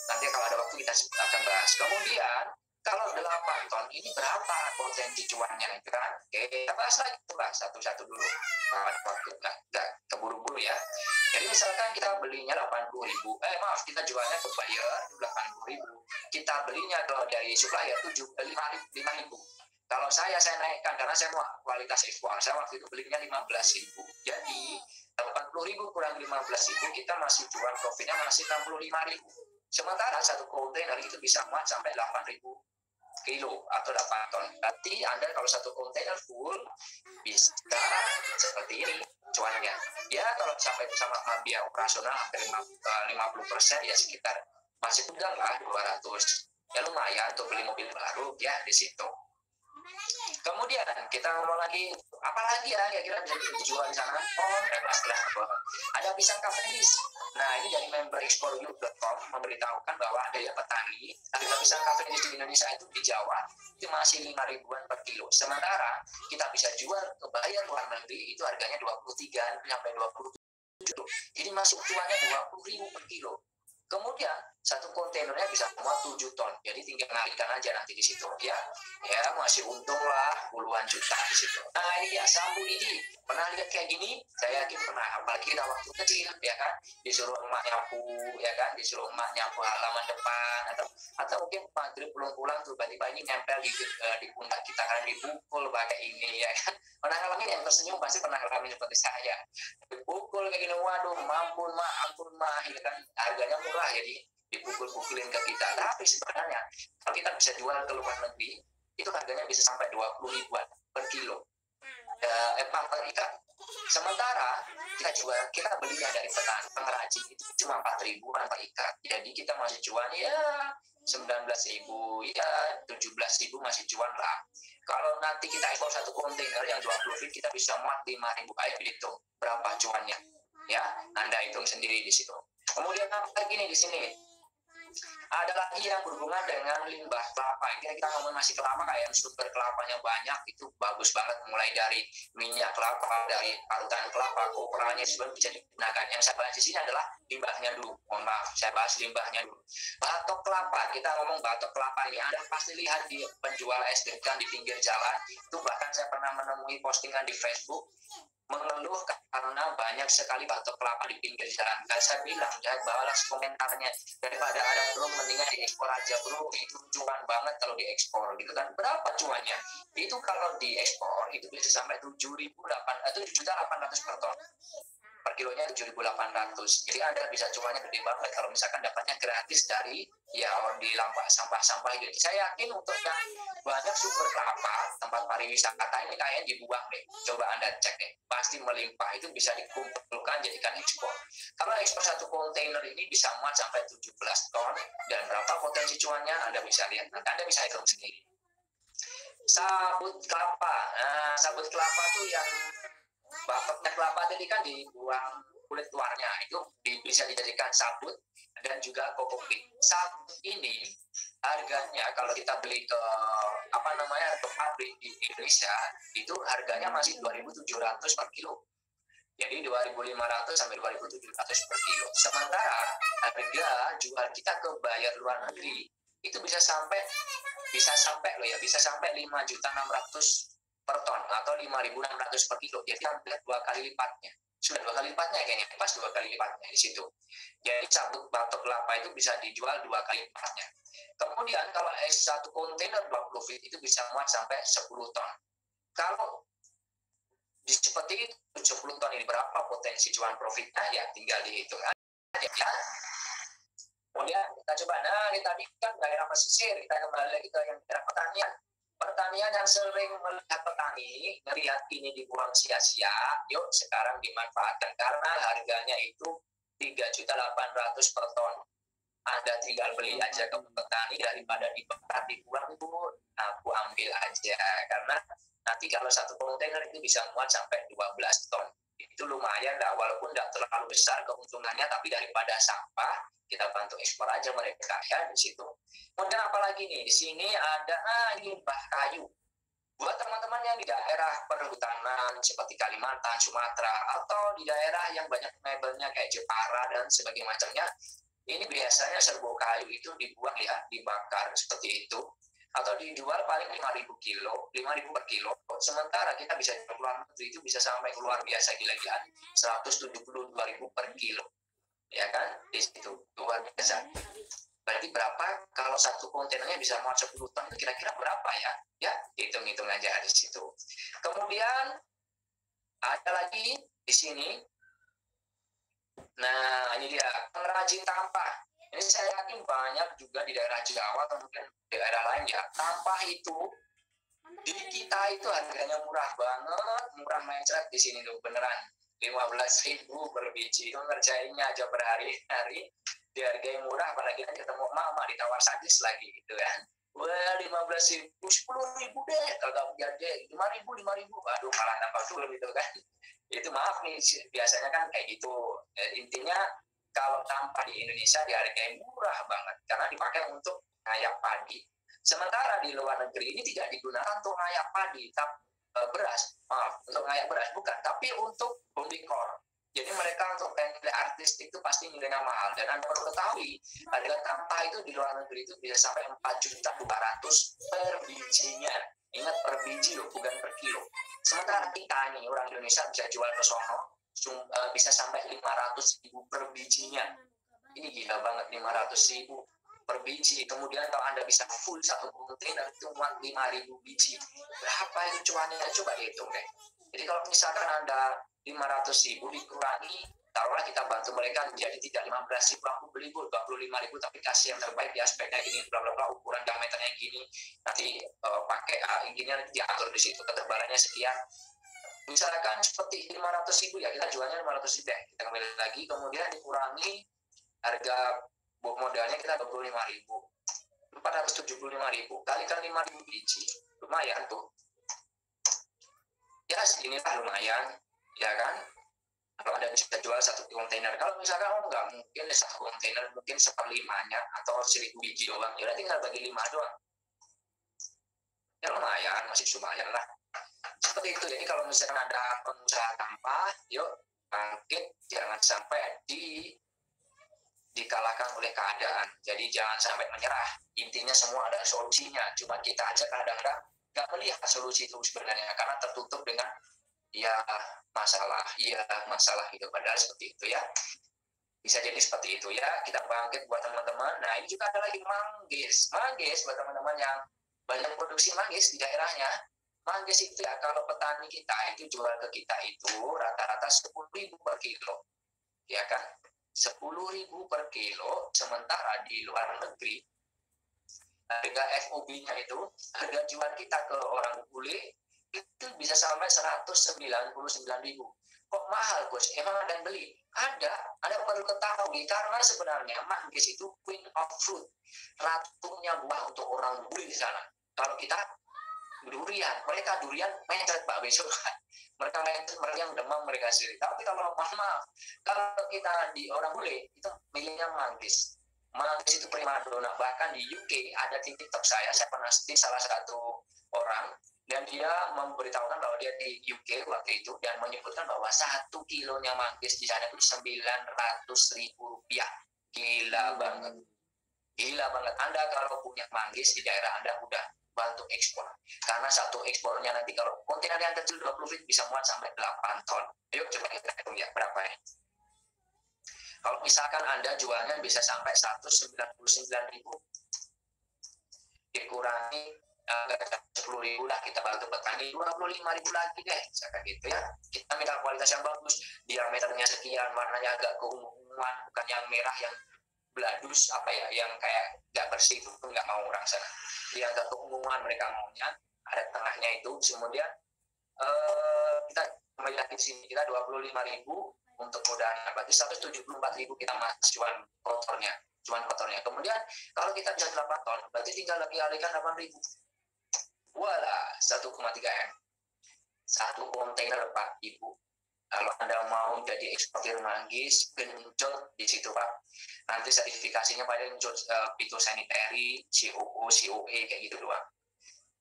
Nanti kalau ada waktu kita akan bahas. Kemudian kalau 8 ton ini berapa potensi cuannya itu kan? Oke, kita bahas lagi, satu-satu dulu. Waktu nggak keburu-buru ya. Jadi misalkan kita belinya 80.000, kita jualnya ke buyer 80.000. Kita belinya kalau dari supplier 5.000. Kalau saya naikkan karena saya mau kualitas ekspor. Saya waktu itu belinya 15.000. Jadi 80.000 kurang 15.000 kita masih jual profitnya masih 65.000. Sementara 1 kontainer itu bisa muat sampai 8.000 kilo atau 8 ton. Berarti Anda kalau 1 kontainer full bisa seperti ini cuannya. Ya kalau sampai sama biaya operasional hampir 50% ya sekitar masih pegang lah 200. Ya lumayan untuk beli mobil baru ya di situ. Kemudian kita ngomong lagi apa lagi ya kira-kira bisa dijual di sana. Ada pisang Cavendish. Nah ini dari member exploreyou.com memberitahukan bahwa ada ya petani harga pisang Cavendish di Indonesia itu di Jawa itu masih 5 ribuan per kilo. Sementara kita bisa jual ke buyer luar negeri itu harganya 23 sampai 20 Jadi masuk cuannya 20.000 per kilo. Kemudian satu kontainernya bisa muat 7 ton. Jadi tinggal ngalihkan aja nanti di situ ya. Ya masih untung lah puluhan juta di situ. Nah ini ya Sambu ini pernah lihat kayak gini? Saya yakin pernah. Apalagi kita waktu kecil ya kan, disuruh emak nyapu ya kan, disuruh emak nyapu halaman depan atau mungkin maghrib pulang tuh tiba-tiba ini nempel di pundak kita kan dipukul pakai ini ya kan. Pernah ngalamin yang tersenyum pasti pernah ngalamin seperti saya. Dipukul kayak gini, waduh ampun mah gitu kan, harganya murah jadi dipukul-pukulin ke kita. Tapi sebenarnya kalau kita bisa jual ke luar negeri itu harganya bisa sampai 20 ribuan per kilo per ikat. Sementara kita belinya dari petani pengrajin itu cuma 4 ribuan per ikat. Jadi kita masih cuan ya 19.000 ya 17.000 masih cuan lah. Kalau nanti kita ekspor satu kontainer yang 20 feet kita bisa muat 5.000. Ayo hitung berapa cuannya ya, Anda hitung sendiri di situ. Kemudian apa lagi nih di sini? Ada lagi yang berhubungan dengan limbah kelapa. Ini kita ngomong masih kelapa, kayak sumber kelapanya banyak, itu bagus banget. Mulai dari minyak kelapa, dari parutan kelapa, kopranya sebenarnya bisa digunakan. Yang saya bahas di sini adalah limbahnya dulu. Mohon maaf, saya bahas limbahnya dulu. Batok kelapa, kita ngomong batok kelapa ini, Anda pasti lihat di penjual es degan di pinggir jalan. Itu bahkan saya pernah menemui postingan di Facebook mengeluh karena banyak sekali batok kelapa di pinggir jalan. Dan saya bilang, jangan balas komentarnya, daripada ada bro mendingan diekspor aja bro, itu cuan banget kalau diekspor gitu kan. Berapa cuannya? Itu kalau diekspor itu bisa sampai 7.800 per ton. Per kilonya 7.800. Jadi Anda bisa cuannya gede banget kalau misalkan dapatnya gratis dari ya di lampak sampah-sampah gitu. Saya yakin untuk yang banyak sumber kelapa, tempat pariwisata ini kayaknya dibuang deh. Coba Anda cek deh, pasti melimpah, itu bisa dikumpulkan jadikan ekspor. Kalau ekspor satu kontainer ini bisa muat sampai 17 ton, dan berapa potensi cuannya Anda bisa lihat. Nanti Anda bisa hitung sendiri. Sabut kelapa. Nah, sabut kelapa tuh yang batoknya kelapa tadi kan dibuang kulit luarnya, itu bisa dijadikan sabut dan juga kokopit. Sabut ini harganya kalau kita beli ke ke pabrik di Indonesia itu harganya masih 2.700 per kilo. Jadi 2.500 sampai 2.700 per kilo. Sementara harga jual kita ke buyer luar negeri itu bisa sampai 5.600.000 per ton atau 5.600 per kilo. Jadi hampir 2 kali lipatnya. Sudah 2 kali lipatnya kayaknya, pas 2 kali lipatnya di situ. Jadi sabut batok kelapa itu bisa dijual 2 kali lipatnya. Kemudian kalau satu kontainer 20 feet itu bisa muat sampai 10 ton. Kalau seperti itu 10 ton ini berapa potensi cuan profitnya ya tinggal dihitung aja ya. Kemudian kita coba, nah ini tadi kan daerah pesisir, kita kembali lagi ke yang daerah pertanian yang sering melihat petani melihat ini dibuang sia-sia, yuk sekarang dimanfaatkan karena harganya itu 3.800.000 per ton. Anda tinggal beli aja ke petani, daripada dibakar dibuang itu aku ambil aja, karena nanti kalau satu kontainer itu bisa muat sampai 12 ton. Itu lumayan lah, walaupun tidak terlalu besar keuntungannya, tapi daripada sampah kita bantu ekspor aja mereka ya di situ. Kemudian apalagi nih di sini ada limbah kayu. Buat teman-teman yang di daerah perhutanan seperti Kalimantan, Sumatera, atau di daerah yang banyak mebelnya kayak Jepara dan sebagainya macamnya, ini biasanya serbuk kayu itu dibuang ya, dibakar seperti itu, atau dijual paling 5.000 per kilo. Sementara kita bisa keluar negeri itu bisa sampai luar biasa gila-gilaan 172.000 per kilo. Ya kan, di situ luar biasa. Berarti berapa kalau satu kontainernya bisa muat 10 ton, itu kira-kira berapa ya? Ya, hitung-hitung aja di situ. Kemudian ada lagi di sini. Nah, ini dia pengrajin tampah. Ini saya yakin banyak juga di daerah Jawa atau mungkin daerah lain ya. Tampah itu di kita itu harganya murah banget, murah mencret di sini tuh beneran. 15.000 per biji, itu ngerjainnya aja berhari-hari dihargai murah, apalagi kan ketemu mama ditawar sadis lagi gitu kan. Wah 15.000, 10.000 deh, kagak jadi 5.000, aduh malah nambah dulu gitu kan. Itu maaf nih, biasanya kan kayak gitu. Intinya kalau tampah di Indonesia dihargai murah banget karena dipakai untuk ngayak padi. Sementara di luar negeri ini tidak digunakan untuk ngayak padi, tapi untuk ngayak beras bukan, tapi untuk home decor. Jadi mereka untuk nilai artistik itu pasti nilainya mahal. Dan Anda perlu ketahui, harga tanpa itu di luar negeri itu bisa sampai 4.200.000 per bijinya. Ingat per biji loh, bukan per kilo. Sementara kita nih, orang Indonesia bisa jual ke sono, bisa sampai 500.000 per bijinya. Ini gila banget, 500.000 per biji. Kemudian kalau Anda bisa full satu kontainer itu muat 5.000 biji. Berapa itu cuannya? Coba dihitung deh. Jadi kalau misalkan Anda 500.000 dikurangi, taruhlah kita bantu mereka menjadi tidak 15.000, aku beli 25.000, tapi kasih yang terbaik di aspeknya gini, bla bla bla, ukuran diameternya gini, nanti pakai gini nanti diatur di situ, ketebalannya sekian. Misalkan seperti 500.000 ya, kita jualnya 500.000 deh, kita kembali lagi, kemudian dikurangi harga modalnya kita 25.000, 475.000 kalikan 5.000 biji, lumayan tuh. Ya seginilah lumayan, ya kan? Kalau Anda bisa jual satu kontainer. Kalau misalkan nggak mungkin satu kontainer, mungkin 1/5-nya atau 1.000 biji doang, ya tinggal bagi 5 doang. Ya lumayan, masih lumayan lah. Seperti itu. Jadi kalau misalkan ada pengusaha tanpa, yuk bangkit, jangan sampai dikalahkan oleh keadaan. Jadi jangan sampai menyerah. Intinya semua ada solusinya. Cuma kita aja kadang-kadang nggak melihat solusi itu sebenarnya karena tertutup dengan masalah gitu. Padahal seperti itu ya, bisa jadi seperti itu ya. Kita bangkit buat teman-teman. Nah ini juga ada lagi manggis buat teman-teman yang banyak produksi manggis di daerahnya. Manggis itu ya, kalau petani kita itu jual ke kita itu rata-rata 10.000 per kilo, ya kan? 10.000 per kilo. Sementara di luar negeri harga FOB-nya itu, harga jual kita ke orang bule itu bisa sampai 199.000. Kok mahal, Bos? Emang ada yang beli? Ada. Anda perlu ketahui karena sebenarnya manggis itu queen of fruit, ratunya buah untuk orang bule di sana. Kalau kita durian, mereka durian mencret Pak besok. Mereka mencret, mereka yang demam mereka sendiri. Tapi kalau maaf, kalau kita di orang bule itu milihnya manggis. Manggis itu primadona. Bahkan di UK ada di TikTok saya pernah di salah satu orang dan dia memberitahukan bahwa dia di UK waktu itu dan menyebutkan bahwa 1 kilonya manggis di sana itu 900.000 rupiah. Gila banget. Gila banget. Anda kalau punya manggis di daerah Anda udah bantu ekspor. Karena satu ekspornya nanti kalau kontainer yang kecil 20 feet bisa muat sampai 8 ton. Yuk coba kita hitung ya berapa ya. Kalau misalkan Anda jualnya bisa sampai 199.000 dikurangi 10.000 lah, kita bantu petani 25.000 lagi deh, misalkan gitu ya. Kita minta kualitas yang bagus, diameternya sekian, warnanya agak keunguan, bukan yang merah yang beladus yang kayak nggak bersih itu nggak mau orang sana. Yang agak keunguan mereka maunya, ada tengahnya itu. Kemudian kita kembali lagi di sini, kita 25.000 untuk modalnya, berarti 174.000 kita mas cuan kotornya. Kemudian kalau kita bisa 8 ton, berarti tinggal lagi alihkan 8.000. Wala 1,3 M. Satu kontainer Pak Ibu. Kalau Anda mau jadi eksportir manggis, genjot di situ Pak. Nanti sertifikasinya paling phytosanitary, COO, COE kayak gitu doang.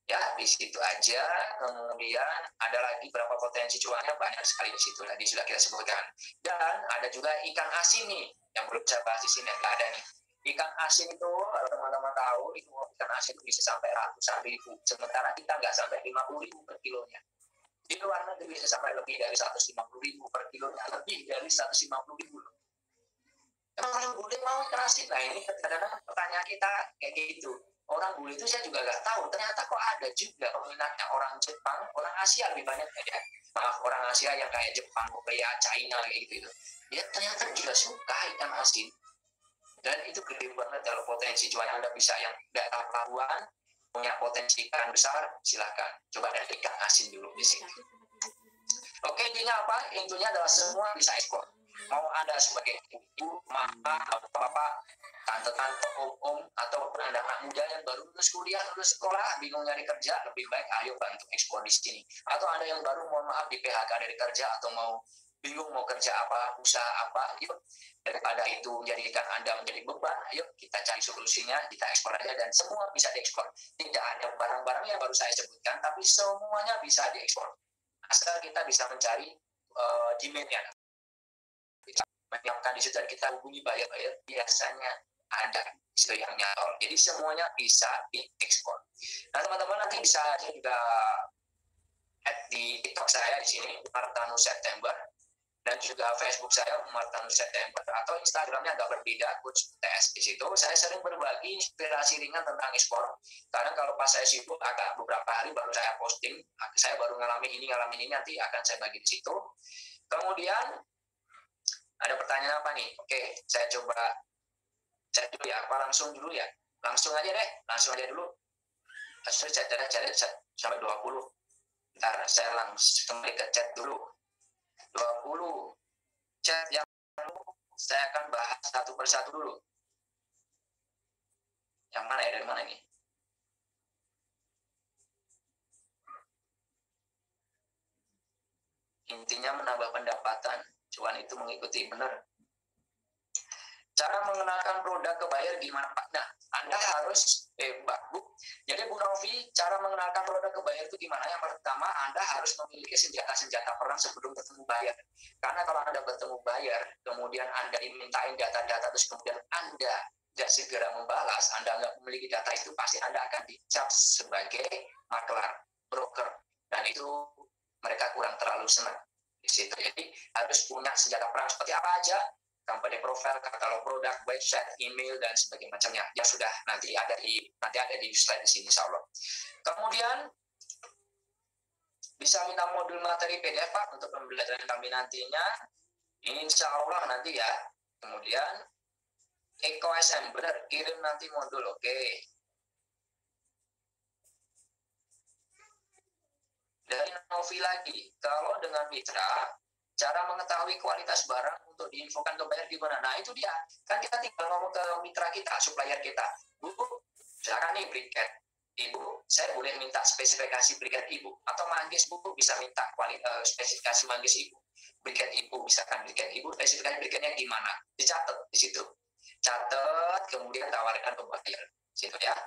Ya di situ aja. Kemudian ada lagi berapa potensi cuannya, banyak sekali di situ tadi sudah kita sebutkan. Dan ada juga ikan asin nih yang belum saya bahas di sini, nggak ada nih. Ikan asin itu kalau teman-teman tahu itu ikan asin itu bisa sampai ratusan ribu, sementara kita nggak sampai 50.000 per kilonya. Di luar negeri bisa sampai lebih dari 150.000 per kilonya, lebih dari 150.000 loh. Emang orang bule mau ikan asin? Nah ini kadang-kadang pertanyaan kita kayak gitu. Orang bule itu saya juga nggak tahu, ternyata kok ada juga peminatnya. Orang Jepang, orang Asia lebih banyak ya. Maaf, orang Asia yang kayak Jepang, Korea, China kayak gitu. Ya ternyata juga suka ikan asin. Dan itu gede banget kalau potensi cuan Anda bisa yang nggak tahu-tahuan, punya potensi ikan besar, silakan. Coba dari ikan asin dulu di sini. Oke, intinya apa? Intinya adalah semua bisa ekspor. Mau Anda sebagai ibu, mama, bapak, tante-tante, om, ataupun Anda anak muda yang baru lulus kuliah, lulus sekolah, bingung nyari kerja, lebih baik ayo bantu ekspor di sini. Atau Anda yang baru, mohon maaf, di PHK dari kerja, atau mau bingung mau kerja apa, usaha apa, yuk daripada itu menjadikan Anda menjadi beban, ayo kita cari solusinya, kita ekspor aja dan semua bisa diekspor. Tidak ada barang-barang yang baru saya sebutkan, tapi semuanya bisa diekspor. Asal kita bisa mencari demand-nya. menyiapkan di situ dan kita hubungi buyer biasanya ada itu yang nyantol. Jadi semuanya bisa diekspor. Nah teman-teman nanti bisa juga add di TikTok saya di sini Martanus September, dan juga Facebook saya Martanus September, atau Instagramnya agak berbeda, Coach TS. Di situ saya sering berbagi inspirasi ringan tentang ekspor. Karena kalau pas saya sibuk agak beberapa hari baru saya posting, saya baru ngalamin ini nanti akan saya bagi di situ. Kemudian ada pertanyaan apa nih? Oke, saya coba chat dulu ya. Apa langsung dulu ya? Langsung aja dulu. Saya chat sampai 20. Bentar, saya langsung kembali ke chat dulu. 20 chat yang saya akan bahas satu persatu dulu. Yang mana ya? Dari mana ini? Intinya menambah pendapatan. Cuan itu mengikuti, benar. Cara mengenalkan produk ke buyer gimana Pak? Nah, Anda harus Bu. Jadi Bu Novi, cara mengenalkan produk ke buyer itu gimana? Yang pertama, Anda harus memiliki senjata-senjata perang sebelum bertemu buyer. Karena kalau Anda bertemu buyer, kemudian Anda dimintain data-data, terus kemudian Anda tidak segera membalas, Anda nggak memiliki data itu, pasti Anda akan dicap sebagai maklar, broker. Dan itu mereka kurang terlalu senang di situ. Jadi harus punya senjata perang seperti apa aja? Company profile, katalog produk, website, email, dan sebagainya macamnya. Ya sudah, nanti ada di slide di sini, insya Allah. Kemudian bisa minta modul materi PDF Pak untuk pembelajaran kami nantinya. Ini insya Allah nanti ya. Kemudian EcoSM, benar, kirim nanti modul, oke. Dari Novi lagi, kalau dengan mitra, cara mengetahui kualitas barang untuk diinfokan ke buyer gimana? Nah itu dia, kan kita tinggal ngomong ke mitra kita, supplier kita. Bu, misalkan nih briket, Ibu, saya boleh minta spesifikasi briket Ibu, atau manggis Bu bisa minta spesifikasi manggis Ibu. Briket Ibu, misalkan briket Ibu, spesifikasi briketnya gimana? Dicatat di situ. Catat, kemudian tawarkan ke buyer. Situ ya.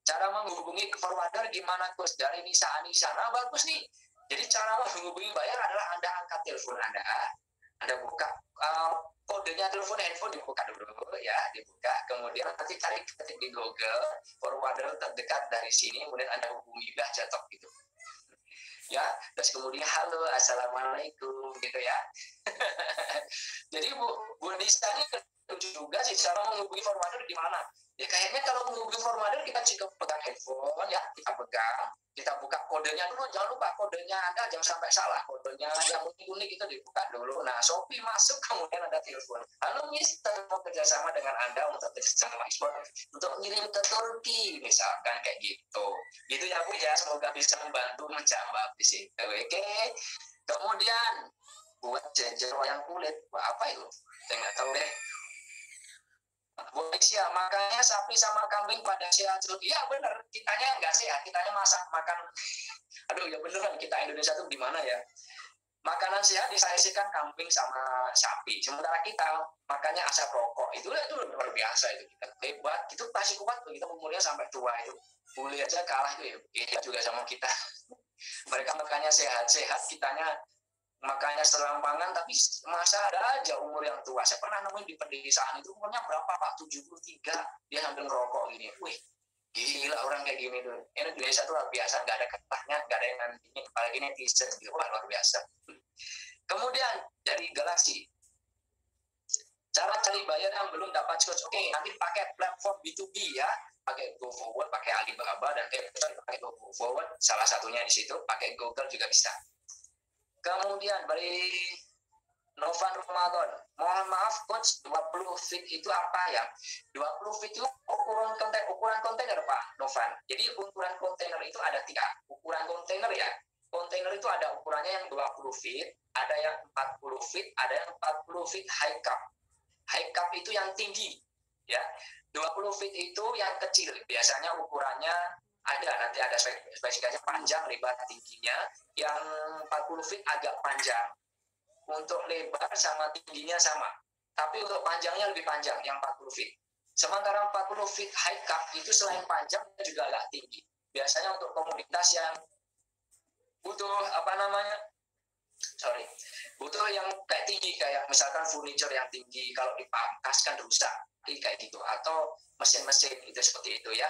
Cara menghubungi ke forwarder gimana Coach? Dari Nisa Anissa. Nah bagus nih. Jadi cara menghubungi buyer adalah Anda angkat telepon Anda buka kodenya telepon handphone, dibuka dulu ya, dibuka. Kemudian nanti cari ketik di Google forwarder terdekat dari sini, kemudian Anda hubungi jatuh gitu. Ya, terus kemudian halo, assalamualaikum gitu ya. Jadi Bu Nisa ini lucu juga sih cara menghubungi forwarder gimana? Ya kayaknya kalau menghubungi forwarder kita cukup pegang handphone ya, kita buka kodenya dulu, jangan lupa kodenya Anda jangan sampai salah, kodenya yang unik itu dibuka dulu. Nah, Shopee masuk, kemudian ada telepon. Halo Mister, mau kerjasama dengan Anda untuk kerjasama ekspor, untuk ngirim ke Turki, misalkan kayak gitu. Gitu ya Bu ya, semoga bisa membantu menjawab di situ. Oke. Kemudian buat jajar wayang kulit, apa itu? Saya nggak tahu deh. Bu Aisyah, makanya sapi sama kambing pada sehat. Iya benar, kitanya nggak sehat, kitanya makan. Aduh ya beneran, kita Indonesia tuh gimana ya? Makanan sehat disajikan kambing sama sapi. Sementara kita makannya asap rokok. Itu luar biasa itu, kita hebat. Itu pasti kuat tuh, kita umurnya sampai tua itu. Boleh aja kalah itu ya. Kita juga sama kita. Mereka makannya sehat-sehat, kitanya makanya selampangan, tapi masa ada aja umur yang tua. Saya pernah nemuin di pedesaan itu umurnya berapa Pak? 73, dia sambil ngerokok gini. Wih, gila orang kayak gini tuh. Indonesia tuh luar biasa, nggak ada ketahnya, nggak ada yang nantinya, apalagi netizen gitu. Wah luar biasa. Kemudian dari Galaxy, cara cari buyer yang belum dapat coach. Oke, nanti pakai platform B2B ya, pakai GoForward, pakai Alibaba, dan pakai GoForward, salah satunya di situ, pakai Google juga bisa. Kemudian dari Novan Ramadan, mohon maaf coach, 20 feet itu apa ya? 20 feet itu ukuran kontainer Pak Novan. Jadi ukuran kontainer itu ada 3 ukuran kontainer ya. Kontainer itu ada ukurannya yang 20 feet, ada yang 40 feet, ada yang 40 feet high cap. High cap itu yang tinggi ya. 20 feet itu yang kecil, biasanya ukurannya nanti ada spesifikasi panjang, lebar, tingginya. Yang 40 feet agak panjang, untuk lebar sama tingginya sama, tapi untuk panjangnya lebih panjang yang 40 feet. Sementara 40 feet high cap itu selain panjang juga agak tinggi. Biasanya untuk komunitas yang butuh butuh yang kayak tinggi, kayak misalkan furniture yang tinggi, kalau dipangkas kan rusak, kayak gitu, atau mesin-mesin itu seperti itu ya.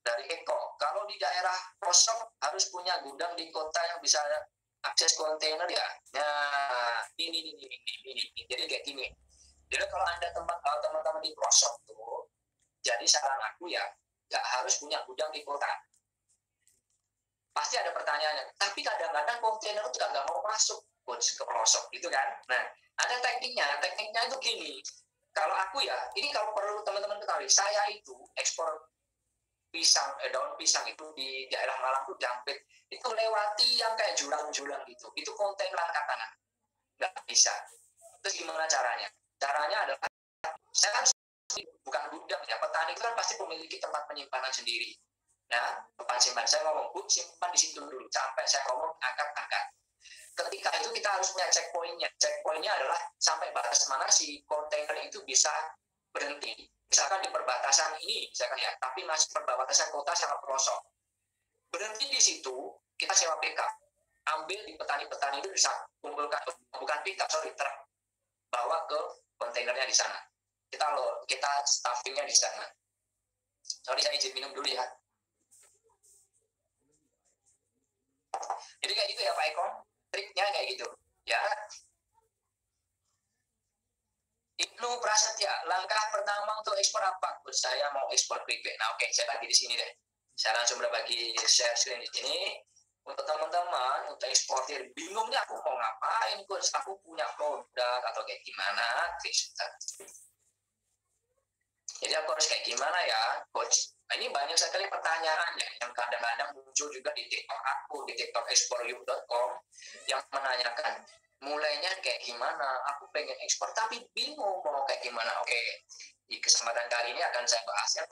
Dari Eko, kalau di daerah pelosok harus punya gudang di kota yang bisa akses kontainer ya. Nah, ini. Jadi kayak gini. Jadi kalau Anda teman-teman di pelosok tuh, jadi saran aku ya, nggak harus punya gudang di kota. Pasti ada pertanyaannya, tapi kadang-kadang kontainer itu nggak mau masuk ke pelosok gitu kan. Nah, ada tekniknya itu gini. Kalau aku ya, ini kalau perlu teman-teman ketahui, saya itu ekspor daun pisang itu di daerah Malang tuh Dampit, itu lewati yang kayak jurang-jurang gitu, itu kontainer angkat tangan, nggak bisa. Terus gimana caranya? Caranya adalah saya harus, bukan gudang ya, petani itu kan pasti memiliki tempat penyimpanan sendiri. Nah, tempat simpan, saya ngomong, Bu, simpan di situ dulu, sampai saya ngomong angkat. Ketika itu kita harus punya checkpointnya. Checkpointnya adalah sampai batas mana si kontainer itu bisa berhenti. Misalkan di perbatasan ini, misalkan ya, tapi masih perbatasan kota sama pelosok. Berhenti di situ, kita sewa pickup. Ambil di petani-petani itu bisa kumpulkan, bukan pickup, truk. Bawa ke kontainernya di sana. Kita staffingnya di sana. Saya izin minum dulu ya. Jadi kayak gitu ya Pak Eko, triknya kayak gitu. Ya. Ibnu Prasetya, langkah pertama untuk ekspor apa? Saya mau ekspor keripik. Nah, oke, saya bagi di sini deh. Saya langsung berbagi share screen di sini. Untuk teman-teman, untuk eksportir, bingungnya aku mau ngapain, Coach? Aku punya produk atau kayak gimana? Jadi aku harus kayak gimana ya, Coach? Nah, ini banyak sekali pertanyaan ya, yang kadang-kadang muncul juga di TikTok aku, di TikTok exporyou.com, yang menanyakan, mulainya kayak gimana, aku pengen ekspor tapi bingung mau kayak gimana. Oke, di kesempatan kali ini akan saya bahas yang